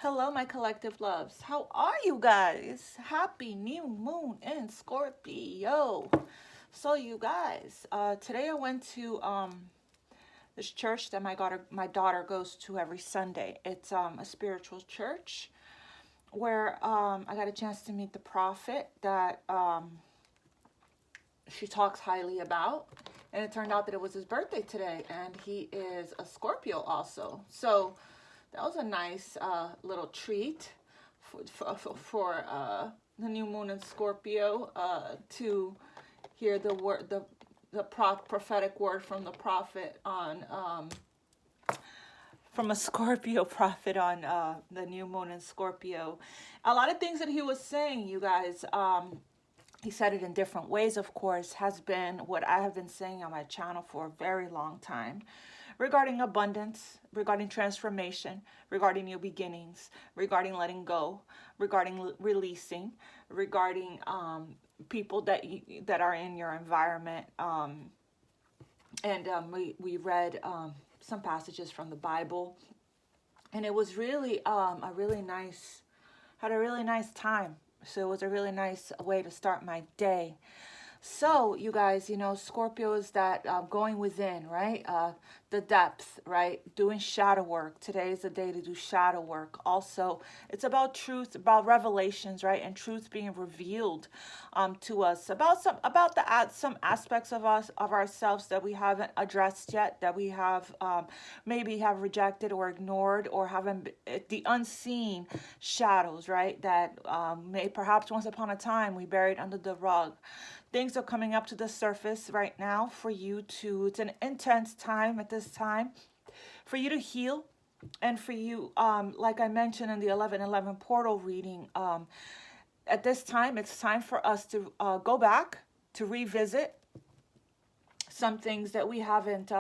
Hello, my collective loves. How are you guys? Happy new moon in Scorpio. So, you guys, today I went to this church that my daughter goes to every Sunday. It's a spiritual church where I got a chance to meet the prophet that she talks highly about. And it turned out that it was his birthday today, and he is a Scorpio also. So that was a nice little treat for the new moon in Scorpio to hear the word, the prophetic word from the prophet on from a Scorpio prophet on the new moon in Scorpio. A lot of things that he was saying, you guys. He said it in different ways, of course, has been what I have been saying on my channel for a very long time regarding abundance, regarding transformation, regarding new beginnings, regarding letting go, regarding releasing, regarding people that are in your environment. We read some passages from the Bible, and it was really had a really nice time. So it was a really nice way to start my day. So, you guys, Scorpio is that going within, right? The depth, right? Doing shadow work. Today is the day to do shadow work. Also, it's about truth, about revelations, right? And truth being revealed to us about some aspects of ourselves that we haven't addressed yet, that we have maybe have rejected or ignored, or haven't, the unseen shadows, right? That may perhaps once upon a time we buried under the rug. Things are coming up to the surface right now for you to, it's an intense time at this time for you to heal, and for you, like I mentioned in the 11:11 portal reading, at this time, it's time for us to go back, to revisit some things that we haven't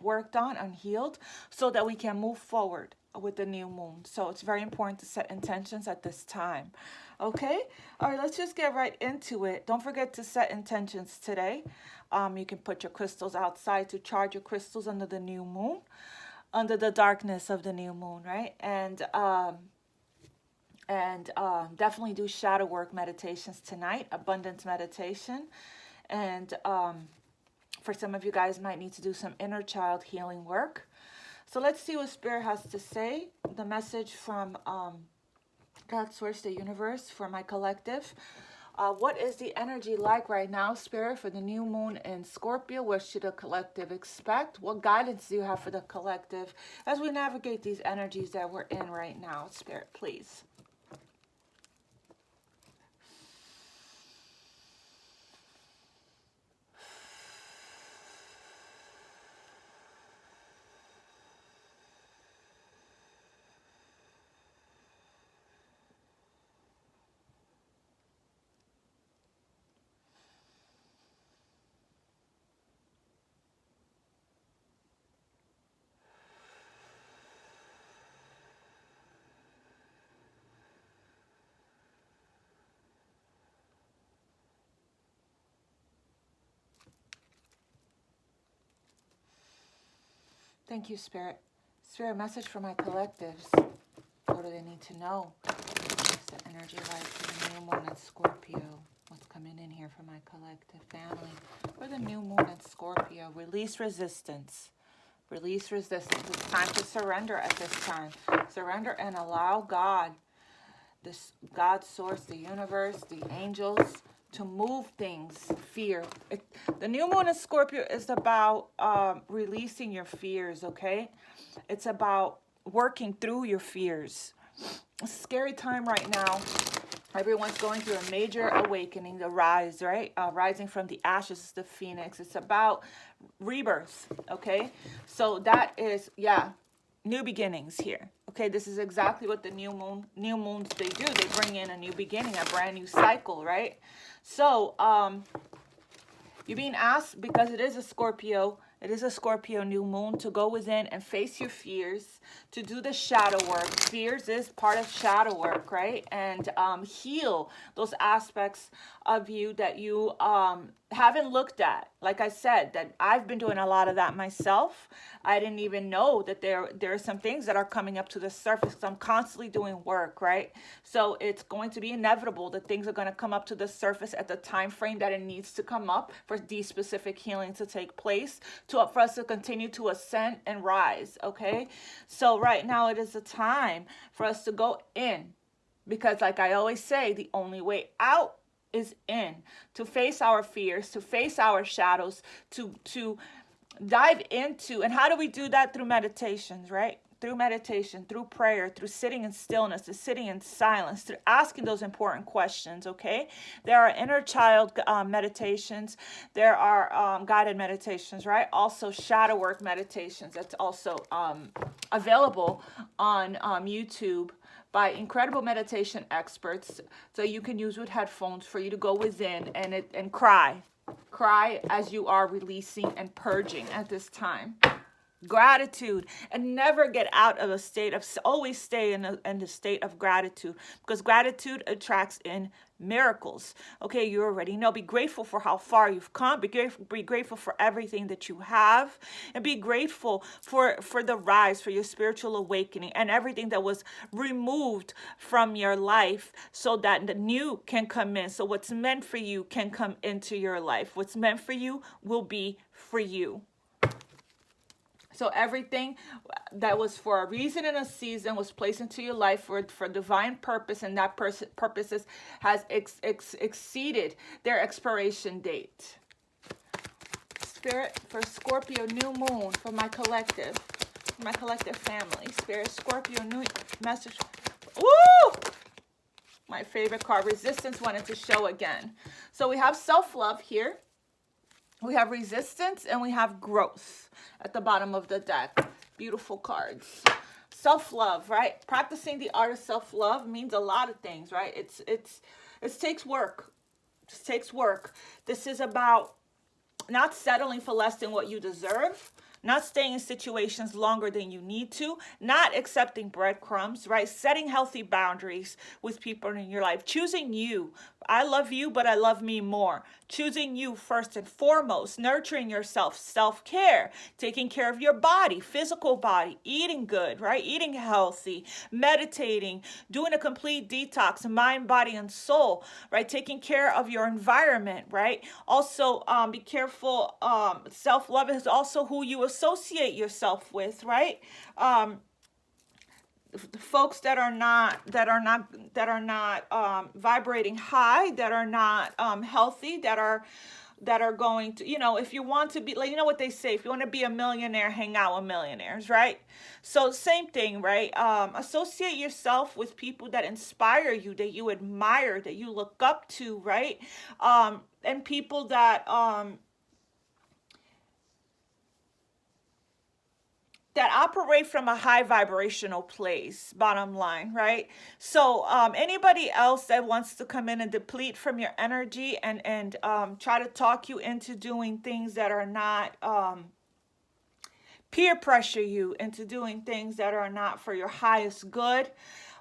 worked on and healed, so that we can move forward with the new moon. So it's very important to set intentions at this time. Okay, all right, let's just get right into it. Don't forget to set intentions today. You can put your crystals outside to charge your crystals under the new moon, under the darkness of the new moon, right? And definitely do shadow work meditations tonight, abundance meditation. And for some of you guys, might need to do some inner child healing work. So let's see what Spirit has to say. The message from God, Source, the universe, for my collective. What is the energy like right now, Spirit, for the new moon in Scorpio? What should the collective expect? What guidance do you have for the collective as we navigate these energies that we're in right now, Spirit, please? Thank you, Spirit. Spirit, message for my collectives. What do they need to know? What's the energy like for the new moon in Scorpio? What's coming in here for my collective family? For the new moon in Scorpio, release resistance. Release resistance. It's time to surrender at this time. Surrender and allow God, this God, Source, the universe, the angels, to move things, fear. The new moon in Scorpio is about releasing your fears, okay? It's about working through your fears. It's a scary time right now. Everyone's going through a major awakening, the rise, right? Rising from the ashes, the phoenix. It's about rebirth, okay? So that is, new beginnings here. Okay, this is exactly what the new moons, they do. They bring in a new beginning, a brand new cycle, right? So, you're being asked, because it is a Scorpio, It is a Scorpio new moon to go within and face your fears, to do the shadow work. Fears is part of shadow work, right? And heal those aspects of you that you haven't looked at. Like I said, that I've been doing a lot of that myself. I didn't even know that there are some things that are coming up to the surface because I'm constantly doing work, right? So it's going to be inevitable that things are going to come up to the surface at the time frame that it needs to come up for these specific healing to take place, for us to continue to ascend and rise, okay? So right now it is a time for us to go in, because like I always say, the only way out is in, to face our fears, to face our shadows, to dive into. And how do we do that? Through meditations, right? Through meditation, through prayer, through sitting in stillness, through sitting in silence, through asking those important questions, okay? There are inner child meditations. There are guided meditations, right? Also shadow work meditations. That's also available on YouTube by incredible meditation experts. So you can use with headphones for you to go within and cry. Cry as you are releasing and purging at this time. Gratitude, and never get out of a state of, always stay in the state of gratitude, because gratitude attracts in miracles. Okay, you already know. Be grateful for how far you've come. Be grateful for everything that you have, and be grateful for the rise, for your spiritual awakening, and everything that was removed from your life, so that the new can come in. So what's meant for you can come into your life. What's meant for you will be for you. So everything that was for a reason and a season was placed into your life for divine purpose, and that purposes has exceeded their expiration date. Spirit, for Scorpio new moon, for my collective family. Spirit, Scorpio new message. Woo! My favorite card, Resistance, wanted to show again. So we have self-love here. We have resistance, and we have growth at the bottom of the deck. Beautiful cards. Self-love, right? Practicing the art of self-love means a lot of things, right? It takes work. It just takes work. This is about not settling for less than what you deserve, not staying in situations longer than you need to, not accepting breadcrumbs, right? Setting healthy boundaries with people in your life, choosing you. I love you, but I love me more. Choosing you first and foremost, nurturing yourself, self-care, taking care of your body, physical body, eating good, right? Eating healthy, meditating, doing a complete detox, mind, body, and soul, right? Taking care of your environment, right? Also, be careful. Self-love is also who you associate yourself with, right? Folks that are not vibrating high, that are not healthy, that are going to, if you want to be, like, you know what they say, if you want to be a millionaire, hang out with millionaires, right? So same thing, right? Associate yourself with people that inspire you, that you admire, that you look up to, right? And people that operate from a high vibrational place, bottom line, right? So anybody else that wants to come in and deplete from your energy and try to talk you into doing things that are not, peer pressure you into doing things that are not for your highest good,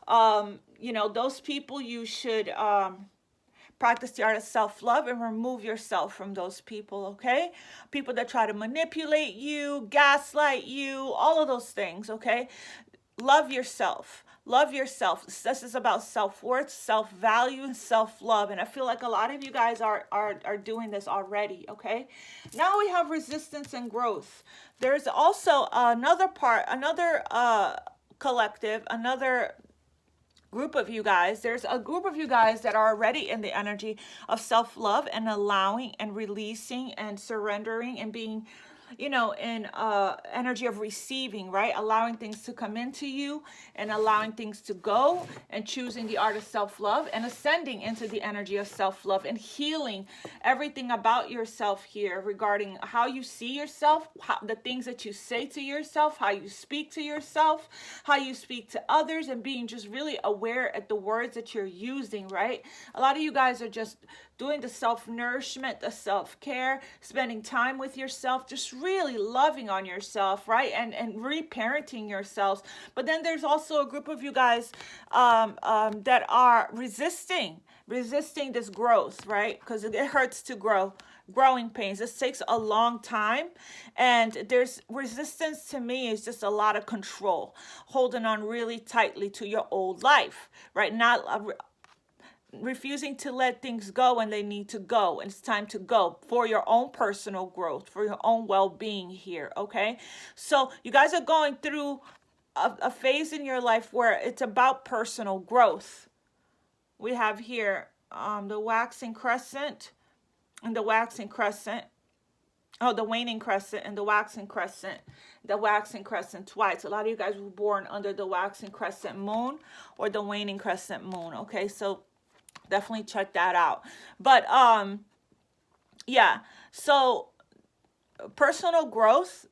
those people, you should practice the art of self-love and remove yourself from those people, okay? People that try to manipulate you, gaslight you, all of those things, okay? Love yourself. Love yourself. This is about self-worth, self-value, and self-love. And I feel like a lot of you guys are doing this already, okay? Now we have resistance and growth. There's also another collective, another group of you guys. There's a group of you guys that are already in the energy of self-love and allowing and releasing and surrendering and being, in energy of receiving, right? Allowing things to come into you and allowing things to go, and choosing the art of self-love and ascending into the energy of self-love and healing everything about yourself here regarding how you see yourself, the things that you say to yourself, how you speak to yourself, how you speak to others, and being just really aware at the words that you're using, right? A lot of you guys are just doing the self-nourishment, the self-care, spending time with yourself, just really loving on yourself, right? And reparenting yourselves. But then there's also a group of you guys that are resisting this growth, right? Because it hurts to grow. Growing pains. This takes a long time, and there's resistance. To me is just a lot of control, holding on really tightly to your old life, right? Not refusing to let things go when they need to go, and it's time to go for your own personal growth, for your own well-being here. Okay, so you guys are going through a phase in your life where it's about personal growth. We have here the waxing crescent and the waxing crescent. Oh, the waning crescent and the waxing crescent. The waxing crescent twice. A lot of you guys were born under the waxing crescent moon or the waning crescent moon. Okay, so definitely check that out. But yeah, so personal growth,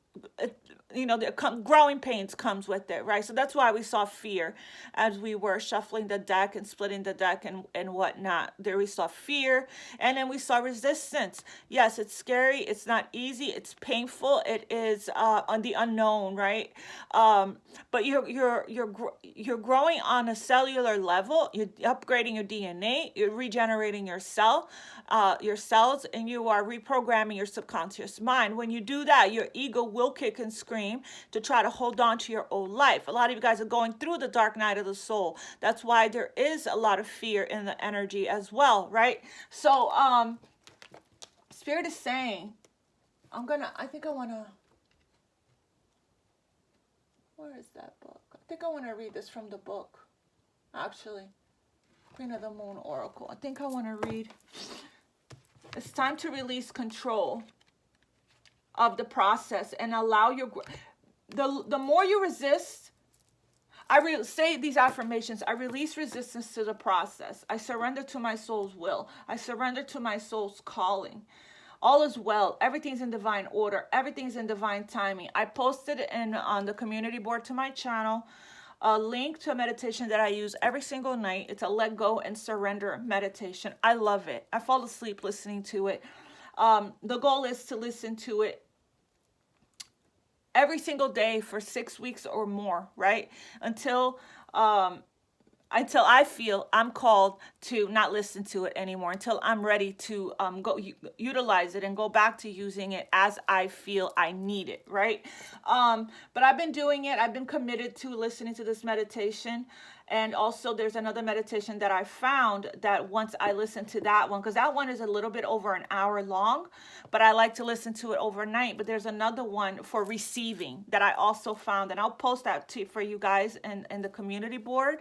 growing pains comes with it, right? So that's why we saw fear as we were shuffling the deck and splitting the deck and whatnot. There we saw fear, and then we saw resistance. Yes, it's scary. It's not easy. It's painful. It is on the unknown, right? But you're growing on a cellular level. You're upgrading your DNA. You're regenerating your cells, and you are reprogramming your subconscious mind. When you do that, your ego will kick and scream to try to hold on to your old life. A lot of you guys are going through the dark night of the soul. That's why there is a lot of fear in the energy as well, right? So Spirit is saying, where is that book? I think I want to read this from the book, actually. Queen of the Moon Oracle. I think I want to read. It's time to release control of the process and allow the more you resist. Say these affirmations. I release resistance to the process. I surrender to my soul's will. I surrender to my soul's calling. All is well. Everything's in divine order. Everything's in divine timing. I posted on the community board to my channel a link to a meditation that I use every single night. It's a let go and surrender meditation. I love it. I fall asleep listening to it. The goal is to listen to it every single day for 6 weeks or more, right? Until I feel I'm called to not listen to it anymore, until I'm ready to go utilize it and go back to using it as I feel I need it, right? But I've been doing it. I've been committed to listening to this meditation. And also there's another meditation that I found that once I listen to that one, because that one is a little bit over an hour long, but I like to listen to it overnight. But there's another one for receiving that I also found, and I'll post that for you guys in the community board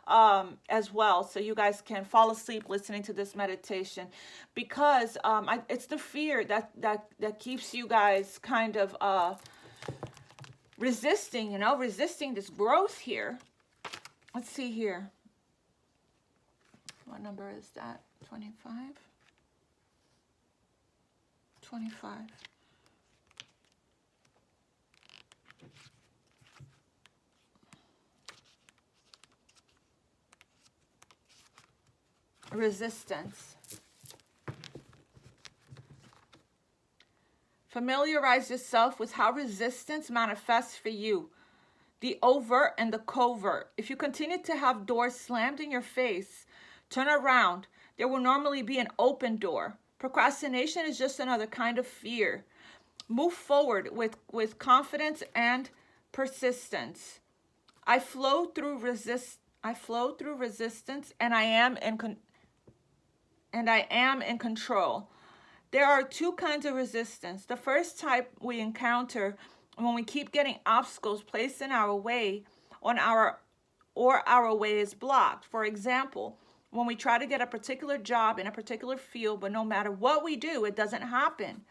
as well, so you guys can fall asleep listening to this meditation, because it's the fear that keeps you guys kind of resisting this growth here. Let's see here. What number is that? 25? 25. Resistance. Familiarize yourself with how resistance manifests for you. The overt and the covert. If you continue to have doors slammed in your face, turn around. There will normally be an open door. Procrastination is just another kind of fear. Move forward with confidence and persistence. I flow through resistance, and I am in control. There are two kinds of resistance. The first type we encounter when we keep getting obstacles placed in our way our way is blocked. For example, when we try to get a particular job in a particular field, but no matter what we do, it doesn't happen.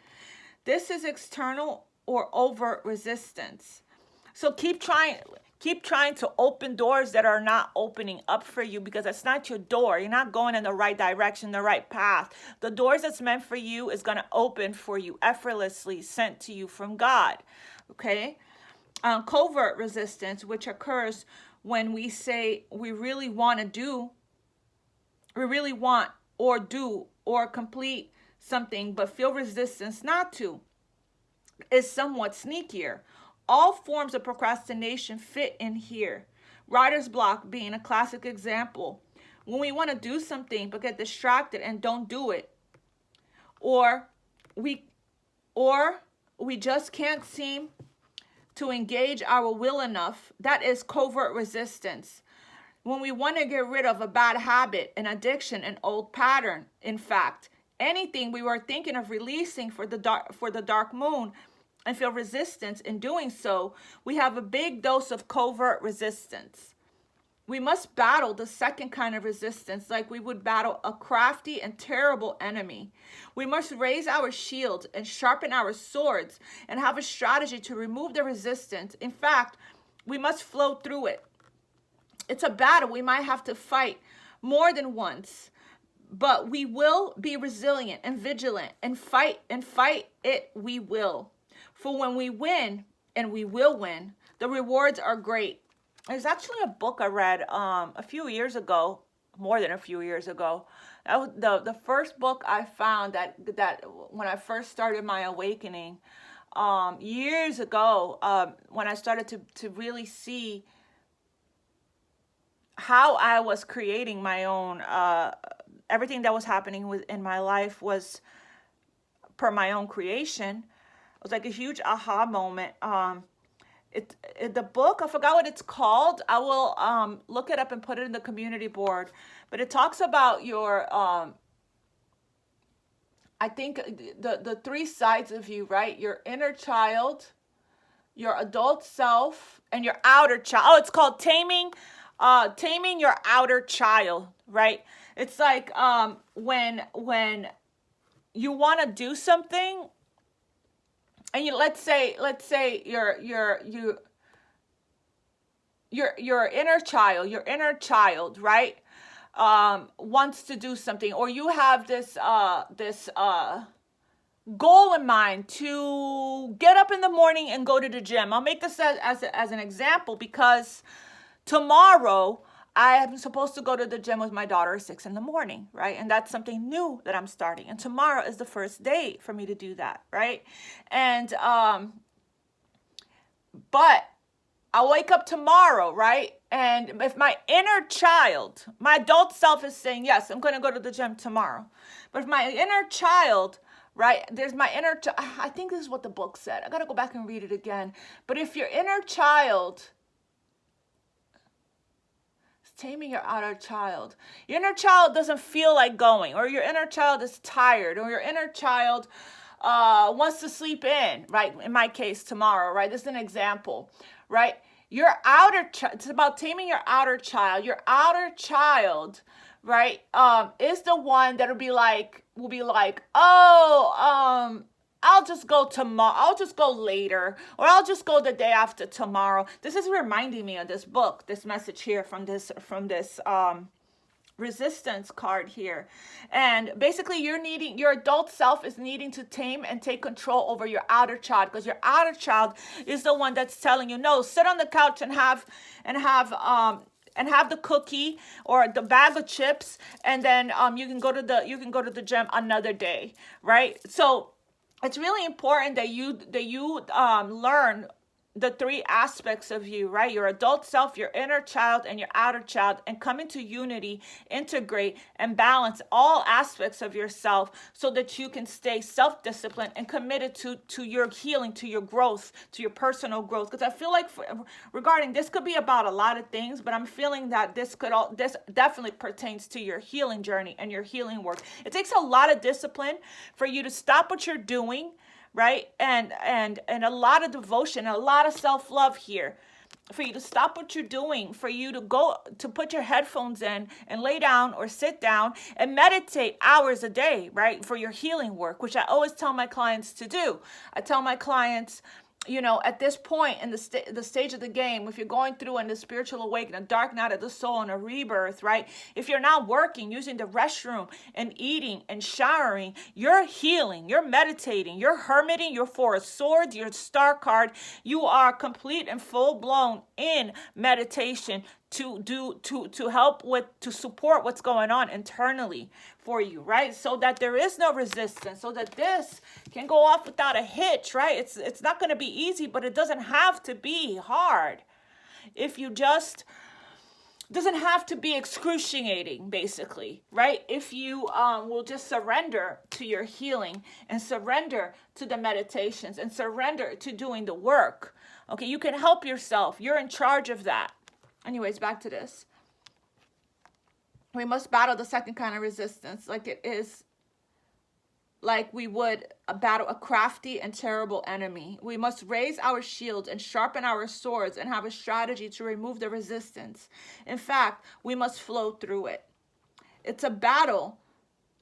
This is external or overt resistance. So keep trying to open doors that are not opening up for you, because that's not your door. You're not going in the right direction, the right path. The doors that's meant for you is going to open for you effortlessly, sent to you from God. Okay? Covert resistance, which occurs when we say we really want or do or complete something, but feel resistance not to. is somewhat sneakier. All forms of procrastination fit in here. Writer's block being a classic example. When we want to do something but get distracted and don't do it, or we just can't seem to engage our will enough, that is covert resistance. When we want to get rid of a bad habit, an addiction, an old pattern, in fact, anything we were thinking of releasing for the dark moon and feel resistance in doing so, we have a big dose of covert resistance. We must battle the second kind of resistance like we would battle a crafty and terrible enemy. We must raise our shields and sharpen our swords and have a strategy to remove the resistance. In fact, we must flow through it. It's a battle we might have to fight more than once, but we will be resilient and vigilant and fight it we will. For when we win, and we will win, the rewards are great. There's actually a book I read a few years ago, more than a few years ago. That was the first book I found that when I first started my awakening years ago, when I started to really see how I was creating my own, everything that was happening in my life was per my own creation. It was like a huge aha moment. The book, I forgot what it's called. I will look it up and put it in the community board. But it talks about your, I think the three sides of you, right? Your inner child, your adult self, and your outer child. Oh, it's called Taming Your Outer Child, right? It's like when you want to do something, and let's say your inner child, right, wants to do something, or you have this goal in mind to get up in the morning and go to the gym. I'll make this as an example because tomorrow I am supposed to go to the gym with my daughter at 6 a.m, right? And that's something new that I'm starting. And tomorrow is the first day for me to do that, right? And, but I'll wake up tomorrow, right? And if my inner child, my adult self is saying, yes, I'm going to go to the gym tomorrow. But if my inner child, right, there's my inner, I think this is what the book said. I got to go back and read it again. But if your inner child, taming your outer child. Your inner child doesn't feel like going, or your inner child is tired, or your inner child wants to sleep in, right? In my case, tomorrow, right? This is an example, right? Your outer child, it's about taming your outer child. Your outer child, right, is the one that will be like, oh, I'll just go tomorrow. I'll just go later, or I'll just go the day after tomorrow. This is reminding me of this book, this message here from this resistance card here. And basically your adult self is needing to tame and take control over your outer child, because your outer child is the one that's telling you, no, sit on the couch and have the cookie or the bag of chips, and then you can go to the gym another day, right? So it's really important that you learn the three aspects of you, right? Your adult self, your inner child, and your outer child, and come into unity, integrate, and balance all aspects of yourself so that you can stay self-disciplined and committed to your healing, to your growth, to your personal growth. Because I feel like regarding this could be about a lot of things, but I'm feeling that this definitely pertains to your healing journey and your healing work. It takes a lot of discipline for you to stop what you're doing, right? And a lot of devotion, a lot of self-love here for you to stop what you're doing, for you to go to put your headphones in and lay down or sit down and meditate hours a day, right? For your healing work, which I always tell my clients to do. I tell my clients, you know, at this point in the stage of the game, if you're going through in the spiritual awakening, a dark night of the soul and a rebirth, right? If you're not working, using the restroom and eating and showering, you're healing, you're meditating, you're hermiting, you're Four of Swords, your star card. You are complete and full blown in meditation to help with, to support what's going on internally for you, right? So that there is no resistance, so that this can go off without a hitch, right? It's not going to be easy, but it doesn't have to be hard. If you just, doesn't have to be excruciating, basically, right? If you will just surrender to your healing and surrender to the meditations and surrender to doing the work, okay, you can help yourself. You're in charge of that. Anyways, back to this. We must battle the second kind of resistance like it is, like we would battle a crafty and terrible enemy. We must raise our shields and sharpen our swords and have a strategy to remove the resistance. In fact, we must flow through it. It's a battle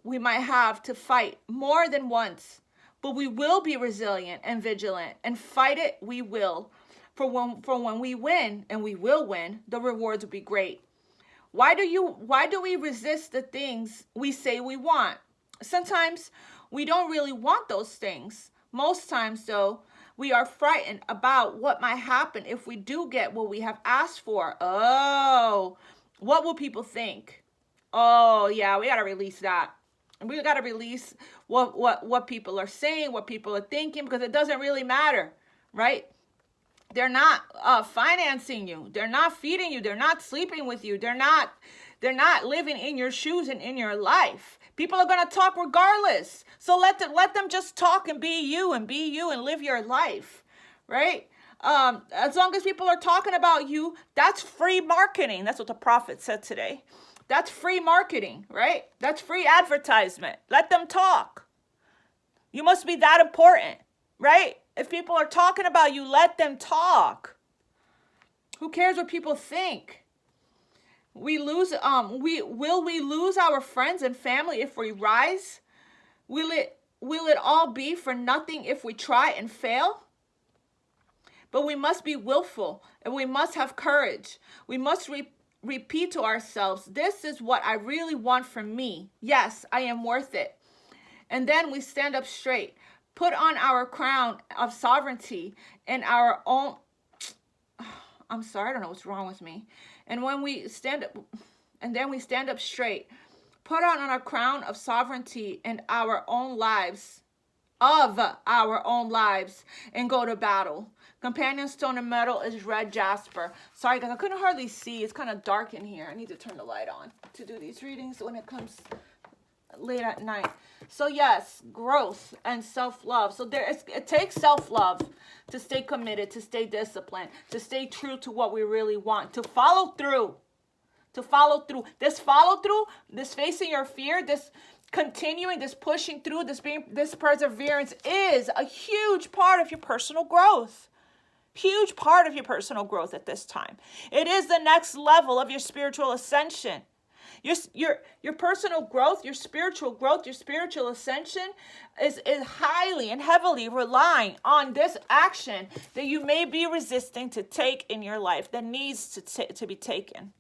we might have to fight more than once, but we will be resilient and vigilant, and fight it we will. For when we win, and we will win, the rewards will be great. Why do we resist the things we say we want? Sometimes we don't really want those things. Most times, though, we are frightened about what might happen if we do get what we have asked for. Oh, what will people think? Oh, yeah, we got to release that. We got to release what people are saying, what people are thinking, because it doesn't really matter, right? They're not financing you. They're not feeding you. They're not sleeping with you. They're not living in your shoes and in your life. People are going to talk regardless. So let them just talk and be you and live your life, right? As long as people are talking about you, that's free marketing. That's what the prophet said today. That's free marketing, right? That's free advertisement. Let them talk. You must be that important, right? If people are talking about you, let them talk. Who cares what people think? Will we lose our friends and family if we rise? Will it all be for nothing if we try and fail? But we must be willful, and we must have courage. We must repeat to ourselves, this is what I really want from me. Yes, I am worth it. And then we stand up straight. Put on our crown of sovereignty and our own, I'm sorry, I don't know what's wrong with me. And when we stand up, and then we stand up straight, put on our crown of sovereignty and our own lives, and go to battle. Companion stone and metal is red jasper. Sorry guys, I couldn't hardly see. It's kind of dark in here. I need to turn the light on to do these readings when it comes late at night. So yes, growth and self-love. So it takes self-love to stay committed, to stay disciplined, to stay true to what we really want, to follow through. This follow through, this facing your fear, this continuing, this pushing through, this perseverance is a huge part of your personal growth. Huge part of your personal growth at this time. It is the next level of your spiritual ascension. Your personal growth, your spiritual ascension is highly and heavily relying on this action that you may be resisting to take in your life, that needs to be taken.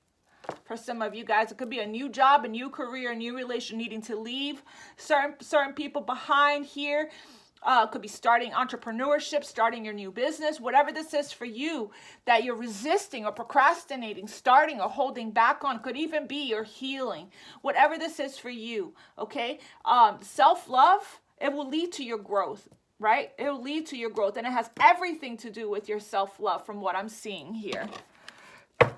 For some of you guys, it could be a new job, a new career, a new relation, needing to leave certain people behind here. Could be starting entrepreneurship, starting your new business, whatever this is for you that you're resisting or procrastinating, starting or holding back on. Could even be your healing, whatever this is for you, okay? Self-love, it will lead to your growth, right? It will lead to your growth, and it has everything to do with your self-love from what I'm seeing here.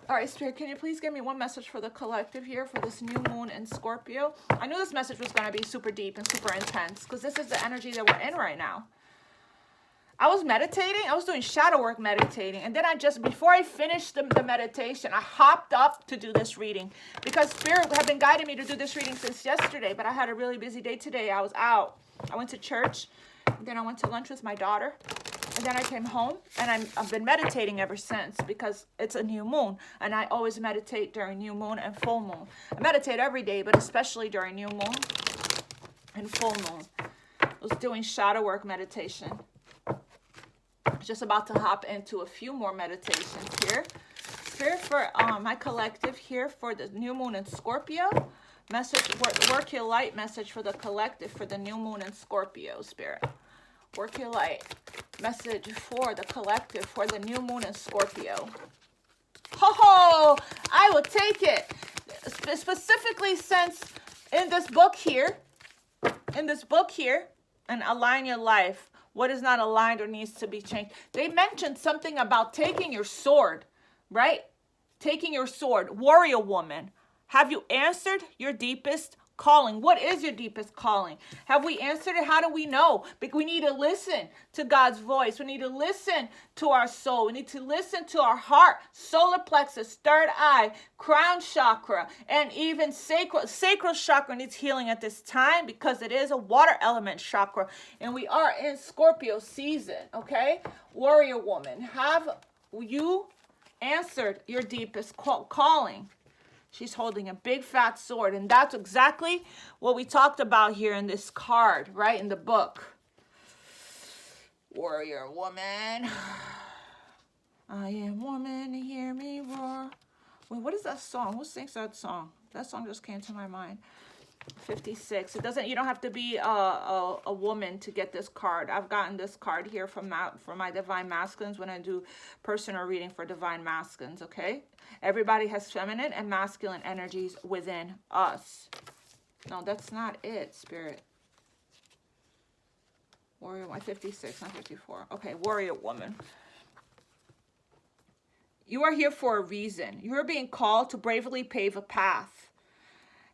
All right, Spirit, can you please give me one message for the collective here for this new moon in Scorpio? I knew this message was going to be super deep and super intense because this is the energy that we're in right now. I was meditating. I was doing shadow work meditating. And then before I finished the meditation, I hopped up to do this reading because Spirit had been guiding me to do this reading since yesterday. But I had a really busy day today. I was out. I went to church. Then I went to lunch with my daughter. And then I came home, and I've been meditating ever since because it's a new moon, and I always meditate during new moon and full moon. I meditate every day, but especially during new moon and full moon. I was doing shadow work meditation. Just about to hop into a few more meditations here. Spirit, for my collective here for the new moon in Scorpio. Message, work your light message for the collective for the new moon in Scorpio, Spirit. Work your light message for the collective for the new moon in Scorpio. Ho, I will take it. Specifically, since in this book here, and Align Your Life, what is not aligned or needs to be changed, they mentioned something about taking your sword, right? Taking your sword. Warrior woman, have you answered your deepest calling? What is your deepest calling? Have we answered it? How do we know? Because we need to listen to God's voice. We need to listen to our soul. We need to listen to our heart, solar plexus, third eye, crown chakra, and even sacral chakra needs healing at this time because it is a water element chakra, and we are in Scorpio season, okay? Warrior woman, have you answered your deepest calling? She's holding a big fat sword, and that's exactly what we talked about here in this card, right, in the book. Warrior woman. I am woman, hear me roar. Wait, what is that song? Who sings that song? That song just came to my mind. 56. It doesn't. You don't have to be a woman to get this card. I've gotten this card here from my divine masculines when I do personal reading for divine masculines. Okay, everybody has feminine and masculine energies within us. No, that's not it, Spirit. Warrior 56, not 54. Okay, warrior woman. You are here for a reason. You are being called to bravely pave a path.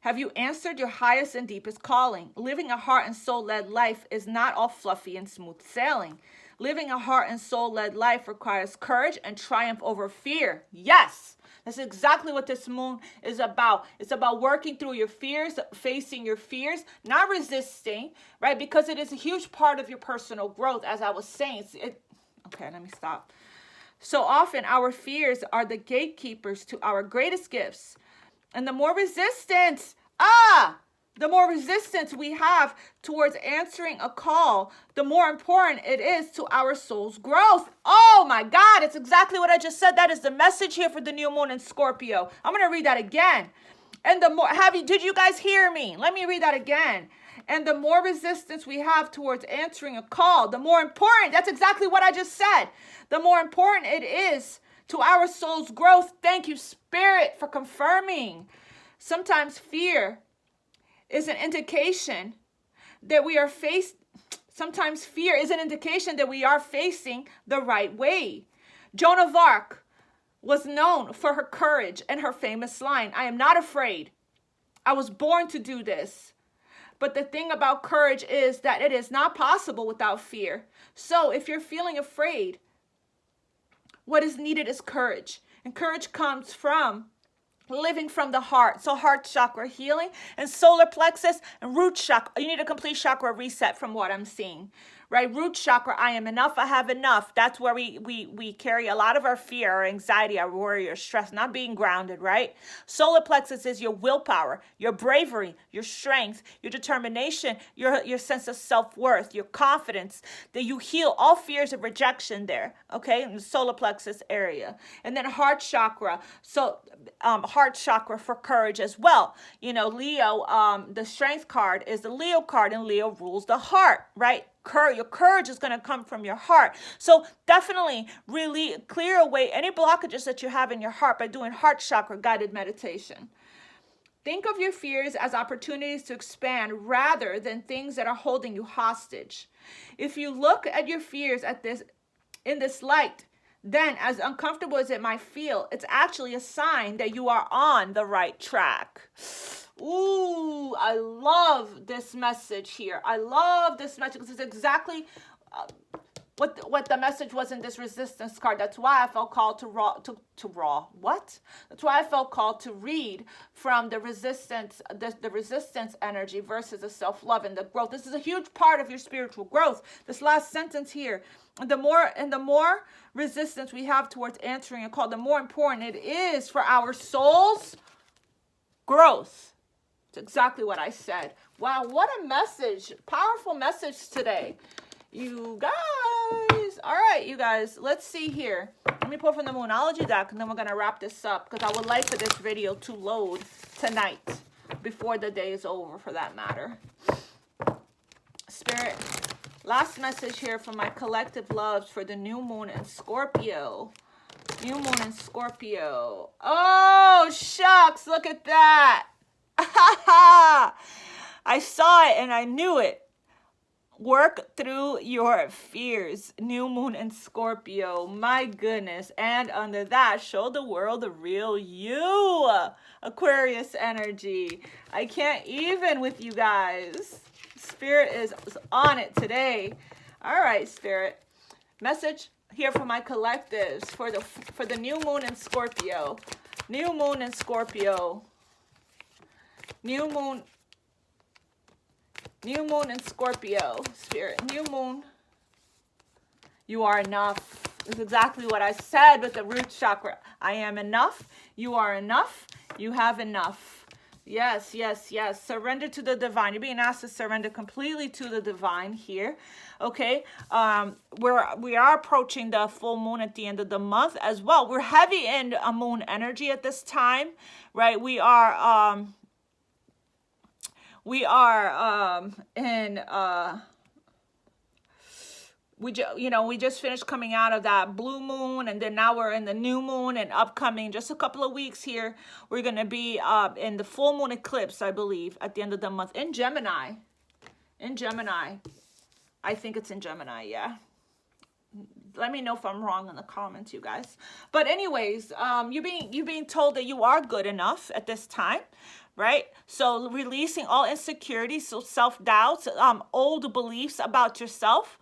Have you answered your highest and deepest calling? Living a heart and soul-led life is not all fluffy and smooth sailing. Living a heart and soul-led life requires courage and triumph over fear. Yes, that's exactly what this moon is about. It's about working through your fears, facing your fears, not resisting, right? Because it is a huge part of your personal growth, as I was saying. Okay, let me stop. So often our fears are the gatekeepers to our greatest gifts. And the more resistance, we have towards answering a call, the more important it is to our soul's growth. Oh my God, it's exactly what I just said. That is the message here for the new moon in Scorpio. I'm going to read that again. And the more, did you guys hear me? Let me read that again. And the more resistance we have towards answering a call, the more important, that's exactly what I just said. The more important it is to our soul's growth. Thank you, Spirit, for confirming. Sometimes fear is an indication that we are facing the right way. Joan of Arc was known for her courage and her famous line, "I am not afraid. I was born to do this." But the thing about courage is that it is not possible without fear. So if you're feeling afraid, what is needed is courage. And courage comes from living from the heart. So heart chakra healing and solar plexus and root chakra. You need a complete chakra reset from what I'm seeing. Right? Root chakra, I am enough, I have enough. That's where we carry a lot of our fear, our anxiety, our worry, our stress, not being grounded, right? Solar plexus is your willpower, your bravery, your strength, your determination, your sense of self-worth, your confidence, that you heal all fears of rejection there, okay? In the solar plexus area. And then heart chakra. So heart chakra for courage as well. You know, Leo, the strength card is the Leo card, and Leo rules the heart, right? Your courage is going to come from your heart. So definitely really clear away any blockages that you have in your heart by doing heart chakra guided meditation. Think of your fears as opportunities to expand rather than things that are holding you hostage. If you look at your fears in this light, then as uncomfortable as it might feel, it's actually a sign that you are on the right track. Ooh, I love this message here. I love this message because it's exactly what the message was in this resistance card. That's why I felt called That's why I felt called to read from the resistance energy versus the self-love and the growth. This is a huge part of your spiritual growth. This last sentence here. The more resistance we have towards answering a call, the more important it is for our soul's growth. It's exactly what I said. Wow, what a message. Powerful message today. You guys. All right, you guys. Let's see here. Let me pull from the Moonology deck, and then we're going to wrap this up because I would like for this video to load tonight before the day is over, for that matter. Spirit, last message here from my collective loves for the new moon in Scorpio. New moon in Scorpio. Oh, shucks. Look at that. I saw it and I knew it. Work through your fears. New moon in Scorpio. My goodness. And under that, show the world the real you. Aquarius energy. I can't even with you guys. Spirit is on it today. All right, Spirit. Message here for my collectives for the new moon in Scorpio. New moon in Scorpio. New moon in Scorpio, Spirit. New moon. You are enough. This is exactly what I said with the root chakra. I am enough. You are enough. You have enough. Yes, yes, yes. Surrender to the divine. You're being asked to surrender completely to the divine here. Okay. We are approaching the full moon at the end of the month as well. We're heavy in a moon energy at this time, right? We are we just finished coming out of that blue moon, and then now we're in the new moon, and upcoming just a couple of weeks here we're going to be in the full moon eclipse, I believe, at the end of the month in Gemini. I think it's in Gemini. Yeah, let me know if I'm wrong in the comments, you guys. But anyways, you're being told that you are good enough at this time, right? So releasing all insecurities, so self-doubts, old beliefs about yourself,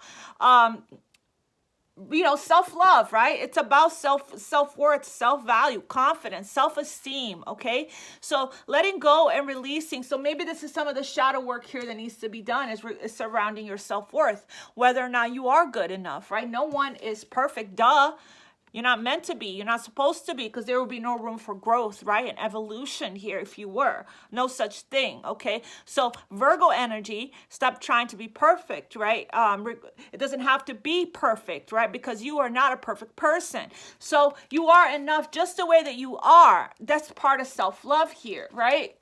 self-love, right? It's about self-worth, self-value, confidence, self-esteem, okay? So letting go and releasing. So maybe this is some of the shadow work here that needs to be done, is surrounding your self-worth, whether or not you are good enough, right? No one is perfect, duh. You're not meant to be. You're not supposed to be, because there will be no room for growth, right? And evolution here if you were. No such thing, okay? So Virgo energy, stop trying to be perfect, right? It doesn't have to be perfect, right? Because you are not a perfect person. So you are enough just the way that you are. That's part of self-love here, right?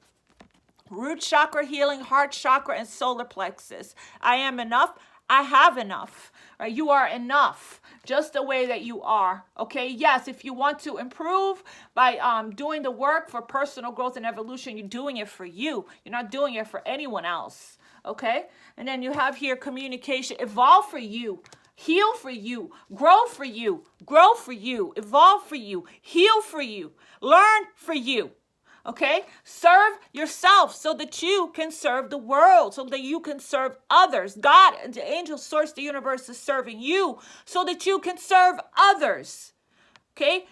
Root chakra healing, heart chakra, and solar plexus. I am enough. I have enough. Right? You are enough just the way that you are. Okay. Yes. If you want to improve by doing the work for personal growth and evolution, you're doing it for you. You're not doing it for anyone else. Okay. And then you have here communication, evolve for you, heal for you, grow for you, evolve for you, heal for you, learn for you. Okay, serve yourself so that you can serve the world, so that you can serve others. God, the angel source, the universe is serving you so that you can serve others. Okay.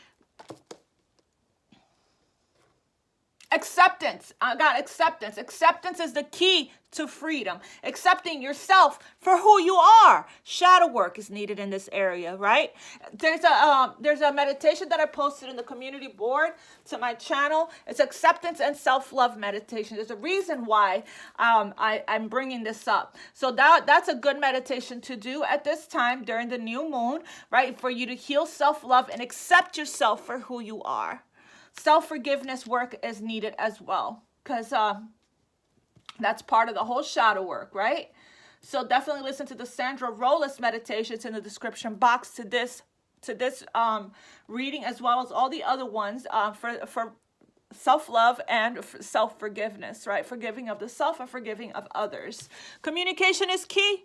Acceptance. I got acceptance. Acceptance is the key to freedom. Accepting yourself for who you are. Shadow work is needed in this area, right? There's a meditation that I posted in the community board to my channel. It's acceptance and self-love meditation. There's a reason why I'm bringing this up. So that's a good meditation to do at this time during the new moon, right? For you to heal self-love and accept yourself for who you are. Self-forgiveness work is needed as well, because that's part of the whole shadow work, right? So definitely listen to the Sandra Rollis meditations in the description box to this reading, as well as all the other ones for self-love and self-forgiveness, right? Forgiving of the self and forgiving of others. Communication is key.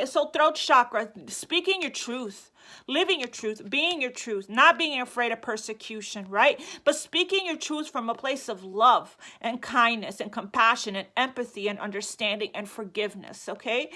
So throat chakra, speaking your truth, living your truth, being your truth, not being afraid of persecution, right? But speaking your truth from a place of love and kindness and compassion and empathy and understanding and forgiveness, okay?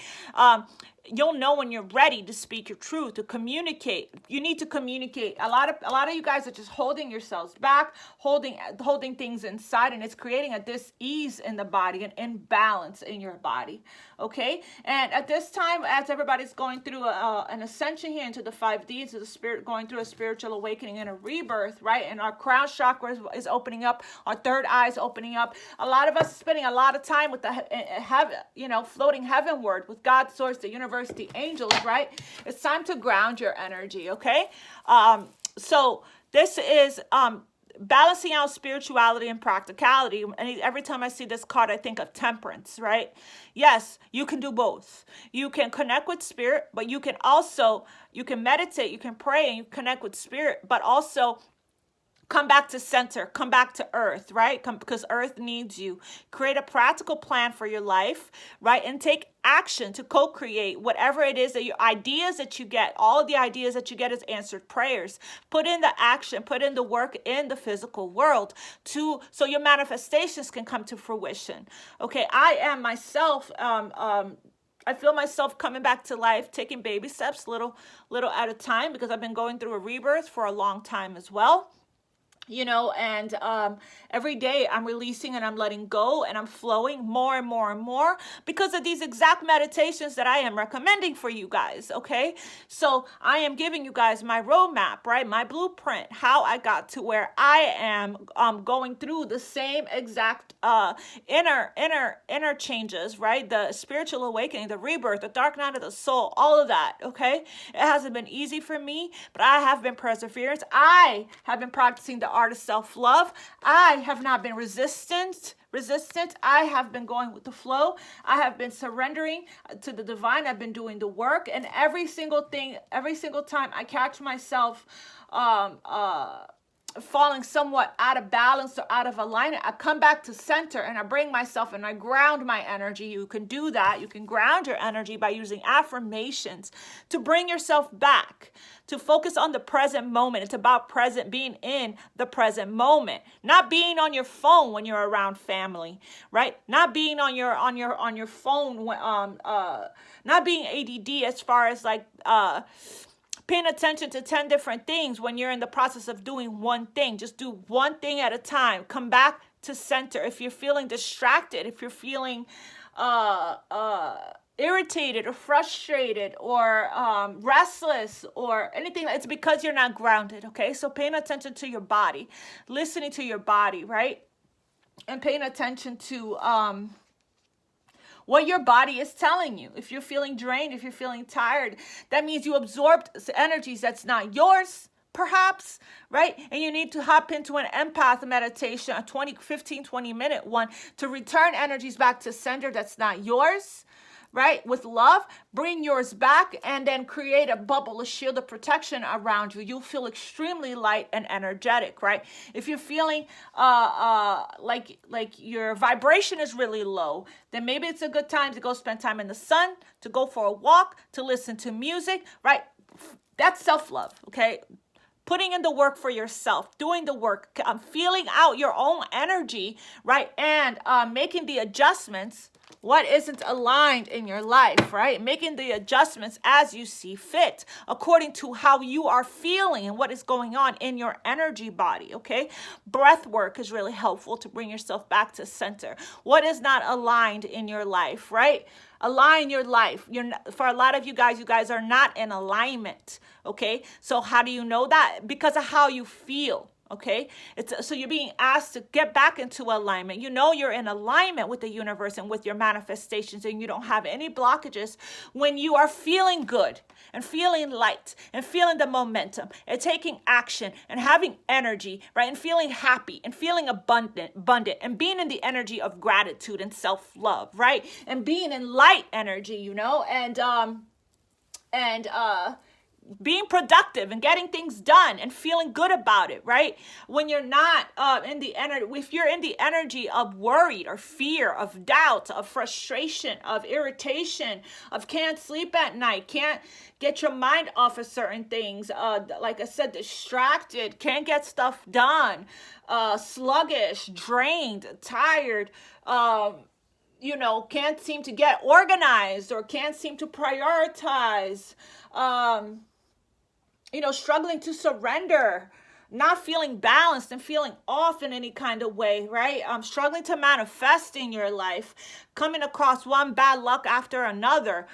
You'll know when you're ready to speak your truth, to communicate. You need to communicate. A lot of you guys are just holding yourselves back, holding things inside, and it's creating a dis-ease in the body, an imbalance in your body, okay? And at this time, as everybody's going through an ascension here into the 5D, into the spirit, going through a spiritual awakening and a rebirth, right? And our crown chakra is opening up, our third eye is opening up. A lot of us are spending a lot of time with the heaven, floating heavenward with God, source, the universe, the angels, right? It's time to ground your energy, okay? So this is balancing out spirituality and practicality. And every time I see this card, I think of temperance, right? Yes, you can do both. You can connect with spirit, but you can also, you can meditate, you can pray, and you connect with spirit, but also come back to center, come back to earth, right? Because earth needs you. Create a practical plan for your life, right? And take action to co-create whatever it is that your ideas that you get, all of the ideas that you get is answered prayers. Put in the action, put in the work in the physical world so your manifestations can come to fruition. Okay, I am myself, I feel myself coming back to life, taking baby steps, little at a time, because I've been going through a rebirth for a long time as well. And every day I'm releasing and I'm letting go and I'm flowing more and more and more because of these exact meditations that I am recommending for you guys, okay? So I am giving you guys my roadmap, right? My blueprint, how I got to where I am going through the same exact inner changes, right? The spiritual awakening, the rebirth, the dark night of the soul, all of that, okay? It hasn't been easy for me, but I have been perseverance. I have been practicing the art of self-love. I have not been resistant. I have been going with the flow. I have been surrendering to the divine. I've been doing the work, and every single time I catch myself falling somewhat out of balance or out of alignment, I come back to center and I bring myself and I ground my energy. You can do that. You can ground your energy by using affirmations to bring yourself back, to focus on the present moment. It's about being in the present moment, not being on your phone when you're around family, right? Not being on your phone, not being ADD as far as like, paying attention to 10 different things when you're in the process of doing one thing. Just do one thing at a time. Come back to center. If you're feeling distracted, if you're feeling irritated or frustrated or restless or anything, it's because you're not grounded, okay? So paying attention to your body, listening to your body, right? And paying attention to what your body is telling you. If you're feeling drained, if you're feeling tired, that means you absorbed energies that's not yours, perhaps, right? And you need to hop into an empath meditation, a 20-minute one, to return energies back to center that's not yours, right? With love, bring yours back and then create a bubble, a shield of protection around you. You'll feel extremely light and energetic, right? If you're feeling like your vibration is really low, then maybe it's a good time to go spend time in the sun, to go for a walk, to listen to music, right? That's self-love, okay? Putting in the work for yourself, doing the work, feeling out your own energy, right? And making the adjustments what isn't aligned in your life, right? Making the adjustments as you see fit, according to how you are feeling and what is going on in your energy body, okay? Breath work is really helpful to bring yourself back to center. What is not aligned in your life, right? Align your life. For a lot of you guys are not in alignment, okay? So how do you know that? Because of how you feel. Okay, so you're being asked to get back into alignment. You know you're in alignment with the universe and with your manifestations, and you don't have any blockages when you are feeling good and feeling light and feeling the momentum and taking action and having energy, right? And feeling happy and feeling abundant and being in the energy of gratitude and self-love, right? And being in light energy, and being productive and getting things done and feeling good about it, right? When you're not in the energy, if you're in the energy of worried or fear, of doubt, of frustration, of irritation, of can't sleep at night, can't get your mind off of certain things, like I said, distracted, can't get stuff done, sluggish, drained, tired, can't seem to get organized or can't seem to prioritize, struggling to surrender, not feeling balanced and feeling off in any kind of way, right? Struggling to manifest in your life, coming across one bad luck after another,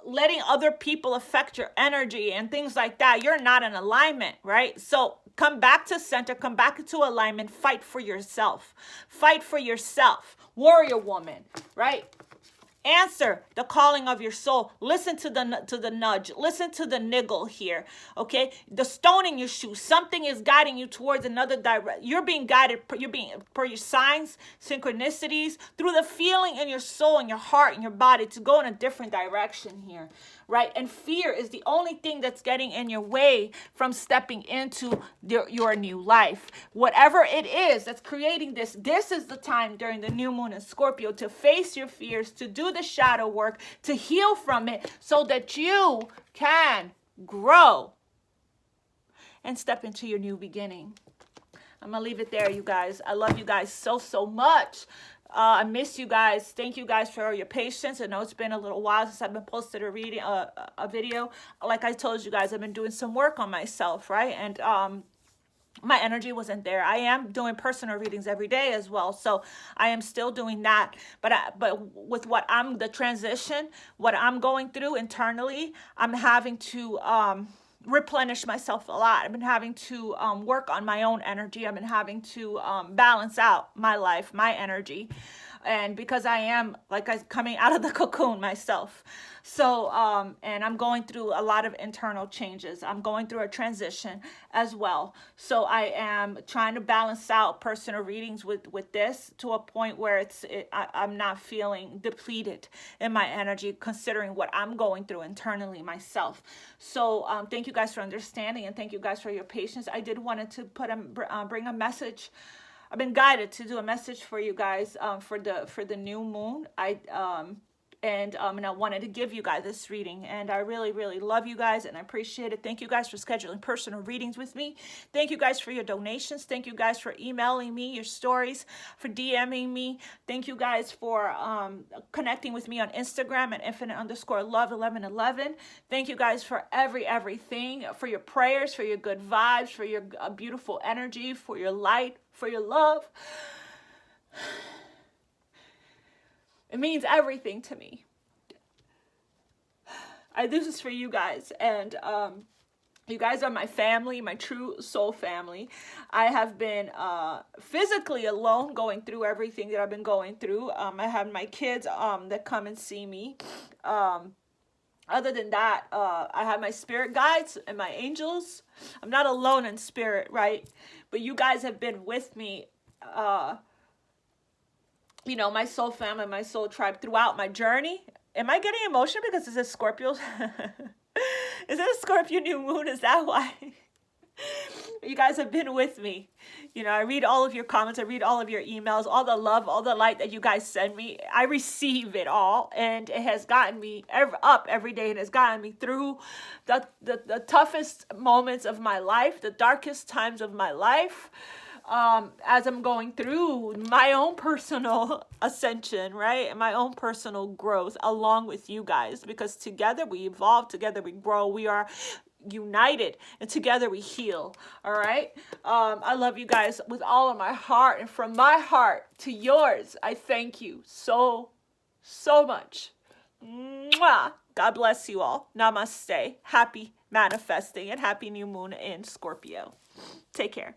letting other people affect your energy and things like that. You're not in alignment, right? So come back to center, come back into alignment, fight for yourself, warrior woman, right? Answer the calling of your soul. Listen to the nudge. Listen to the niggle here. Okay, the stone in your shoe. Something is guiding you towards another direction. You're being guided. You're being per your signs, synchronicities, through the feeling in your soul, in your heart, in your body to go in a different direction here, right? And fear is the only thing that's getting in your way from stepping into your new life. Whatever it is that's creating this is the time during the new moon in Scorpio to face your fears, to do the shadow work, to heal from it so that you can grow and step into your new beginning. I'm going to leave it there, you guys. I love you guys so, so much. I miss you guys. Thank you guys for your patience. I know it's been a little while since I've been posted a video. Like I told you guys, I've been doing some work on myself, right? And my energy wasn't there. I am doing personal readings every day as well, so I am still doing that. But with the transition, what I'm going through internally, I'm having to replenish myself a lot. I've been having to work on my own energy. I've been having to balance out my life, my energy. And because I am coming out of the cocoon myself. So, and I'm going through a lot of internal changes. I'm going through a transition as well. So I am trying to balance out personal readings with this to a point where I'm not feeling depleted in my energy, considering what I'm going through internally myself. So thank you guys for understanding, and thank you guys for your patience. I did want to bring a message. I've been guided to do a message for you guys for the new moon. And I wanted to give you guys this reading, and I really, really love you guys, and I appreciate it. Thank you guys for scheduling personal readings with me. Thank you guys for your donations. Thank you guys for emailing me your stories, for DMing me. Thank you guys for connecting with me on Instagram at Infinite_love1111. Thank you guys for everything, for your prayers, for your good vibes, for your beautiful energy, for your light, for your love. It means everything to me. I do this for you guys, and you guys are my family, my true soul family. I have been physically alone going through everything that I've been going through. I have my kids that come and see me. Other than that, I have my spirit guides and my angels. I'm not alone in spirit, right? But you guys have been with me, my soul family, my soul tribe throughout my journey. Am I getting emotional because it's a Scorpio? Is it a Scorpio new moon? Is that why? You guys have been with me. I read all of your comments. I read all of your emails, all the love, all the light that you guys send me. I receive it all, and it has gotten me up every day, and has gotten me through the toughest moments of my life, the darkest times of my life. As I'm going through my own personal ascension, right? And my own personal growth along with you guys, because together we evolve, together we grow, we are united, and together we heal. All right. I love you guys with all of my heart, and from my heart to yours, I thank you so, so much. Mwah. God bless you all. Namaste. Happy manifesting, and happy new moon in Scorpio. Take care.